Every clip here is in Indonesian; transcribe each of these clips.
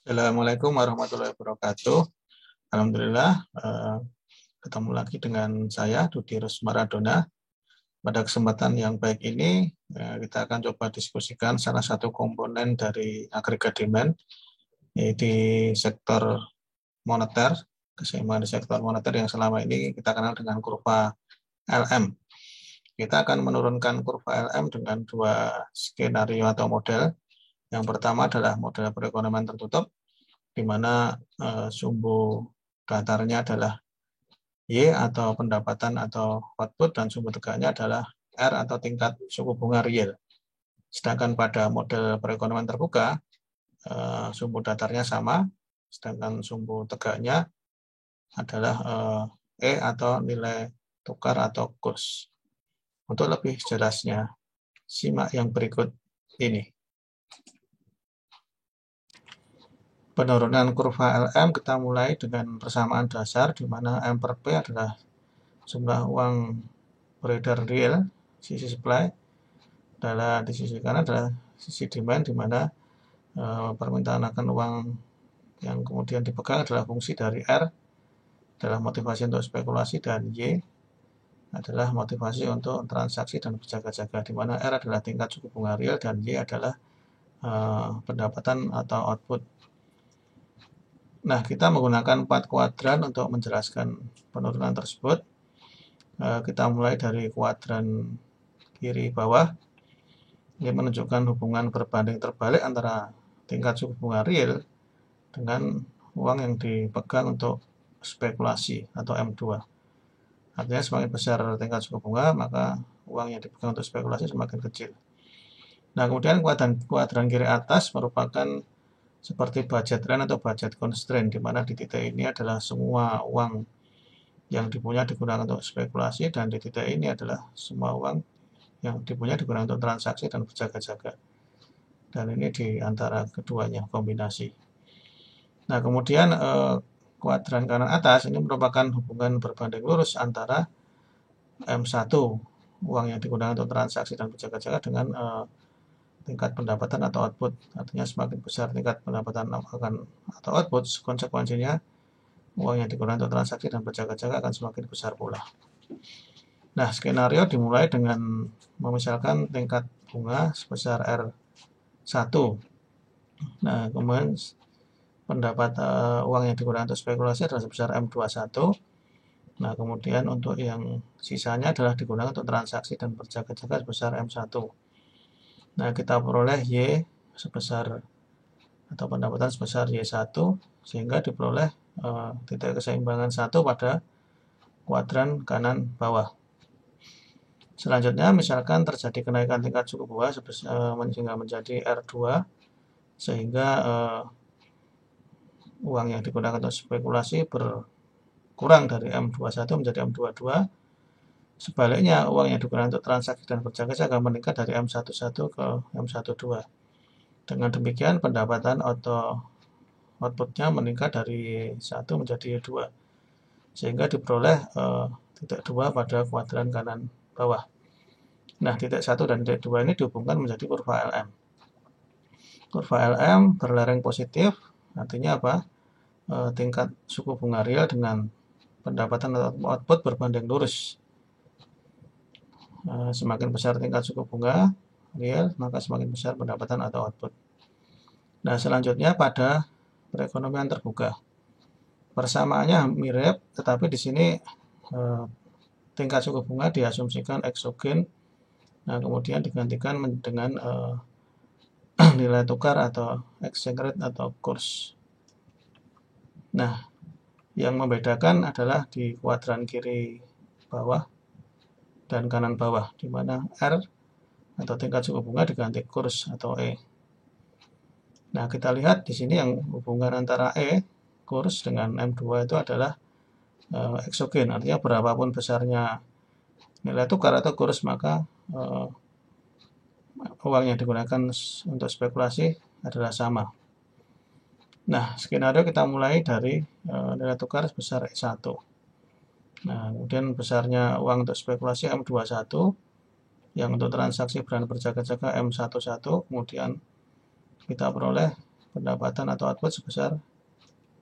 Assalamualaikum warahmatullahi wabarakatuh. Alhamdulillah, ketemu lagi dengan saya, Dudi Rusmaradona. Pada kesempatan yang baik ini, kita akan coba diskusikan salah satu komponen dari agregat demand, yaitu di sektor moneter, keseimbangan di sektor moneter yang selama ini kita kenal dengan kurva LM. Kita akan menurunkan kurva LM dengan dua skenario atau model. Yang pertama adalah model perekonomian tertutup, di mana sumbu datarnya adalah Y atau pendapatan atau output, dan sumbu tegaknya adalah R atau tingkat suku bunga real. Sedangkan pada model perekonomian terbuka, sumbu datarnya sama, sedangkan sumbu tegaknya adalah E atau nilai tukar atau kurs. Untuk lebih jelasnya, simak yang berikut ini. Penurunan kurva LM kita mulai dengan persamaan dasar, di mana M per P adalah jumlah uang beredar real, sisi supply, adalah di sisi kanan adalah sisi demand, di mana permintaan akan uang yang kemudian dipegang adalah fungsi dari R, adalah motivasi untuk spekulasi, dan Y adalah motivasi untuk transaksi dan berjaga-jaga, di mana R adalah tingkat suku bunga real dan Y adalah pendapatan atau output. Nah, kita menggunakan 4 kuadran untuk menjelaskan penurunan tersebut. Kita mulai dari kuadran kiri bawah. Ini menunjukkan hubungan berbanding terbalik antara tingkat suku bunga real dengan uang yang dipegang untuk spekulasi atau M2. Artinya semakin besar tingkat suku bunga, maka uang yang dipegang untuk spekulasi semakin kecil. Nah, kemudian kuadran kiri atas merupakan seperti budget range atau budget constraint, di mana di titik ini adalah semua uang yang dipunya digunakan untuk spekulasi, dan di titik ini adalah semua uang yang dipunya digunakan untuk transaksi dan berjaga-jaga. Dan ini di antara keduanya kombinasi. Nah, kemudian kuadran kanan atas ini merupakan hubungan berbanding lurus antara M1, uang yang digunakan untuk transaksi dan berjaga-jaga, dengan tingkat pendapatan atau output. Artinya semakin besar tingkat pendapatan atau output, konsekuensinya uang yang digunakan untuk transaksi dan berjaga-jaga akan semakin besar pula. Nah, skenario dimulai dengan memisalkan tingkat bunga sebesar R1. Nah, kemudian pendapat uang yang digunakan untuk spekulasi adalah sebesar M21. Nah, kemudian untuk yang sisanya adalah digunakan untuk transaksi dan berjaga-jaga sebesar M1. Nah, kita peroleh Y sebesar atau pendapatan sebesar Y1, sehingga diperoleh titik keseimbangan 1 pada kuadran kanan bawah. Selanjutnya, misalkan terjadi kenaikan tingkat suku bunga sehingga menjadi R2, sehingga uang yang digunakan untuk spekulasi berkurang dari M21 menjadi M22. Sebaliknya, uang yang digunakan untuk transaksi dan berjaga-jaga meningkat dari M11 ke M12. Dengan demikian, pendapatan atau outputnya meningkat dari 1 menjadi 2, sehingga diperoleh titik 2 pada kuadran kanan bawah. Nah, titik 1 dan titik 2 ini dihubungkan menjadi kurva LM. Kurva LM berlereng positif, artinya apa? Tingkat suku bunga real dengan pendapatan atau output berbanding lurus. Semakin besar tingkat suku bunga real, maka semakin besar pendapatan atau output. Nah, selanjutnya pada perekonomian terbuka. Persamaannya mirip, tetapi di sini tingkat suku bunga diasumsikan eksogen. Nah, kemudian digantikan dengan nilai tukar atau exchange rate atau kurs. Nah, yang membedakan adalah di kuadran kiri bawah dan kanan bawah, di mana R atau tingkat suku bunga diganti kurs atau E. Nah, kita lihat di sini yang hubungan antara E, kurs, dengan M2 itu adalah eksogen, artinya berapapun besarnya nilai tukar atau kurs, maka uang yang digunakan untuk spekulasi adalah sama. Nah, skenario kita mulai dari nilai tukar sebesar E1. Nah, kemudian besarnya uang untuk spekulasi M21, yang untuk transaksi berjaga-jaga M11, kemudian kita peroleh pendapatan atau output sebesar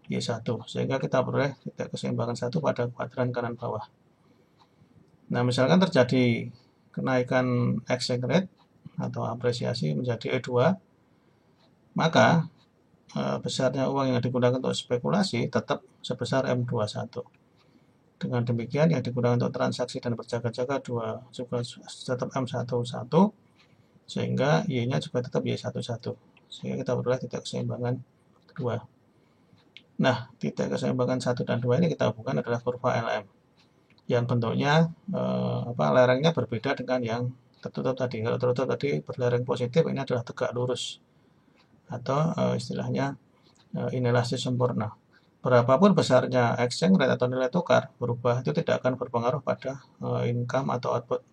Y1, sehingga kita peroleh titik keseimbangan 1 pada kuadran kanan bawah. Nah, misalkan terjadi kenaikan exchange rate atau apresiasi menjadi E2, maka besarnya uang yang digunakan untuk spekulasi tetap sebesar M21. Dengan demikian, yang digunakan untuk transaksi dan berjaga-jaga juga tetap M11, sehingga Y-nya juga tetap Y11. Sehingga kita peroleh titik keseimbangan 2. Nah, titik keseimbangan 1 dan 2 ini kita hubungkan adalah kurva LM. Yang bentuknya, lerengnya berbeda dengan yang tertutup tadi. Kalau tertutup tadi berlereng positif, ini adalah tegak lurus. Atau istilahnya inelastis sempurna. Berapapun besarnya exchange rate atau nilai tukar berubah, itu tidak akan berpengaruh pada income atau output.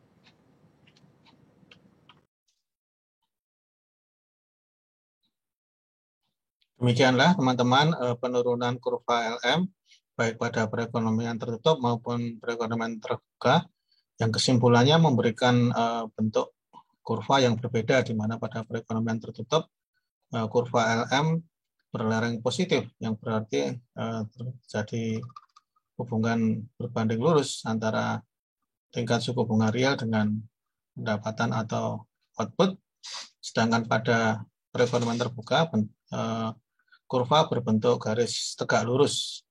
Demikianlah teman-teman penurunan kurva LM baik pada perekonomian tertutup maupun perekonomian terbuka, yang kesimpulannya memberikan bentuk kurva yang berbeda, di mana pada perekonomian tertutup kurva LM berlereng positif, yang berarti terjadi hubungan berbanding lurus antara tingkat suku bunga real dengan pendapatan atau output. Sedangkan pada perekonomian terbuka, kurva berbentuk garis tegak lurus,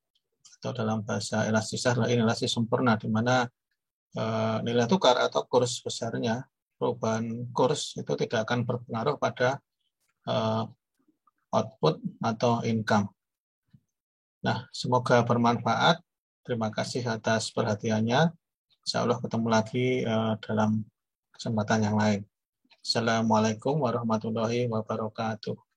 atau dalam bahasa elastisas adalah inelastis sempurna, di mana nilai tukar atau kurs besarnya, perubahan kurs itu tidak akan berpengaruh pada output atau income. Nah, semoga bermanfaat. Terima kasih atas perhatiannya. Insya Allah ketemu lagi dalam kesempatan yang lain. Assalamualaikum warahmatullahi wabarakatuh.